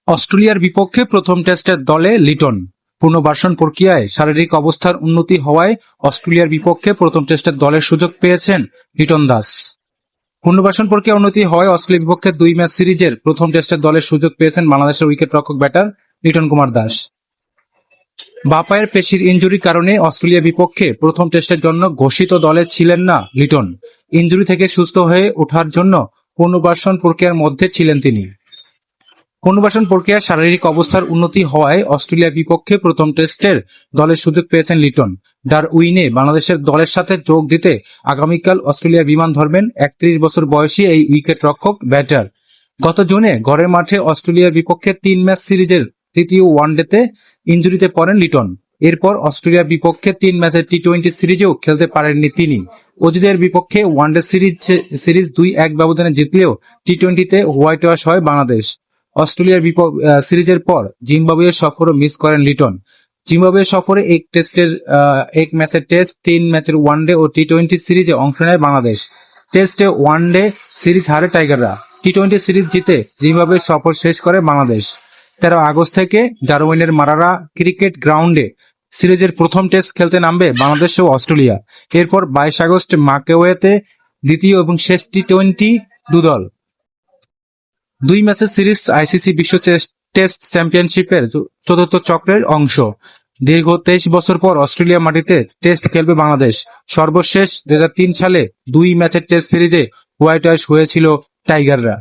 অস্ট্রেলিয়ার বিপক্ষে প্রথম টেস্টের দলে লিটন। পুনর্বাসন প্রক্রিয়ায় শারীরিক অবস্থার উন্নতি হওয়ায় অস্ট্রেলিয়ার বিপক্ষে প্রথম টেস্টের দলের সুযোগ পেয়েছেন লিটন দাস। পুনর্বাসন প্রক্রিয়া উন্নতি হওয়ায় অস্ট্রেলিয়ার বিপক্ষে 2 ম্যাচ সিরিজের প্রথম টেস্টের দলের সুযোগ পেয়েছেন বাংলাদেশের উইকেটরক্ষক ব্যাটার লিটন কুমার দাস। বাঁ পায়ের পেশির ইনজুরির কারণে অস্ট্রেলিয়ার বিপক্ষে প্রথম টেস্টের জন্য ঘোষিত দলে ছিলেন না লিটন। ইনজুরি থেকে সুস্থ হয়ে ওঠার জন্য পুনর্বাসন প্রক্রিয়ার মধ্যে ছিলেন তিনি। পুনর্বাসন প্রক্রিয়ায় শারীরিক অবস্থার উন্নতি হওয়ায় অস্ট্রেলিয়ার বিপক্ষে প্রথম টেস্টের দলের সুযোগ পেয়েছেন লিটন। ডারউইনে বাংলাদেশের দলের সাথে যোগ দিতে আগামীকাল অস্ট্রেলিয়ার বিমান ধরবেন 31 বছর বয়সী এই উইকেট রক্ষক ব্যাটার। গত জুনে ঘরের মাঠে অস্ট্রেলিয়ার বিপক্ষে 3 ম্যাচ সিরিজের তৃতীয় ওয়ানডেতে ইনজুরিতে পড়েন লিটন। এরপর অস্ট্রেলিয়ার বিপক্ষে 3 ম্যাচের টি-20 সিরিজেও খেলতে পারেননি তিনি। অজিদের বিপক্ষে ওয়ানডে সিরিজ 2-1 ব্যবধানে জিতলেও টি-20তে হোয়াইট ওয়াশ হয় বাংলাদেশ। অস্ট্রেলিয়ার সিরিজের পর জিম্বাবুয়ে সফরও মিস করেন লিটন। জিম্বাবুয়ে সফরে এক ম্যাচের টেস্ট, 3 ম্যাচের ওয়ানডে ও টি-20 সিরিজে অংশ নেয় বাংলাদেশ। টেস্টে ওয়ানডে সিরিজ হারে টাইগাররা, টি-20 সিরিজ জিতে জিম্বাবুয়ে সফর শেষ করে বাংলাদেশ। 13 আগস্ট থেকে ডারউইনের মারারা ক্রিকেট গ্রাউন্ডে সিরিজের প্রথম টেস্ট খেলতে নামবে বাংলাদেশ ও অস্ট্রেলিয়া। এরপর 22 আগস্ট মাকেওয়েতে দ্বিতীয় এবং শেষ টি-20 দুদল। 2 ম্যাচের সিরিজ আইসিসি বিশ্ব টেস্ট চ্যাম্পিয়নশিপের চতুর্থ চক্রের অংশ। দীর্ঘ 23 বছর পর অস্ট্রেলিয়া মাটিতে টেস্ট খেলবে বাংলাদেশ। সর্বশেষ 2003 সালে 2 ম্যাচের টেস্ট সিরিজে হোয়াইট ওয়াশ হয়েছিল টাইগাররা।